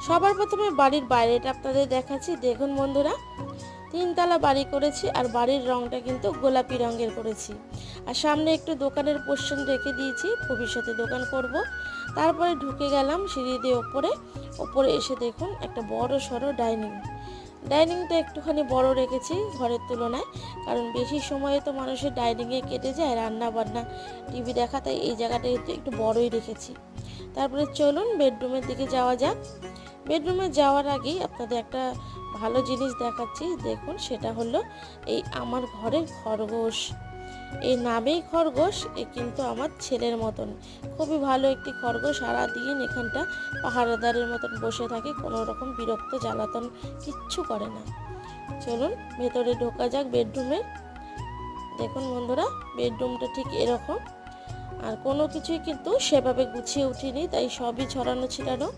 সবার প্রথমে বাড়ির বাইরেটা আপনাদের দেখাচ্ছি। দেখুন বন্ধুরা, 3 তলা বাড়ি করেছি আর বাড়ির রংটা কিন্তু গোলাপি রঙের করেছি। আর সামনে একটু দোকানের পোর্শন রেখে দিয়েছি, ভবিষ্যতে দোকান করব। তারপরে ঢুকে গেলাম সিঁড়ি দিয়ে ওপরে এসে দেখুন একটা বড় সড়ো ডাইনিংটা একটুখানি বড় রেখেছি ঘরের তুলনায়, কারণ বেশি সময়ে তো মানুষের ডাইনিংয়ে কেটে যায় রান্না বান্না টিভি দেখা, তাই এই জায়গাটা একটু বড়ই রেখেছি। তারপরে চলুন বেডরুমের দিকে যাওয়া যাক। বেডরুমে যাওয়ার আগেই আপনাদের একটা ভালো জিনিস দেখাচ্ছি। দেখুন, সেটা হলো এই আমার ঘরের খরগোশ। এই নামেই খরগোশ, এ কিন্তু আমার ছেলের মতন, খুবই ভালো একটি খরগোশ। সারাদিন এখানটা পাহারাদারের মতন বসে থাকে, কোনো রকম বিরক্ত জ্বালাতন কিচ্ছু করে না। চলুন ভেতরে ঢোকা যাক বেডরুমে। দেখুন বন্ধুরা, বেডরুমটা ঠিক এরকম, আর কোনো কিছুই কিন্তু সেভাবে গুছিয়ে উঠিনি, তাই সবই ছড়ানো ছিটানো।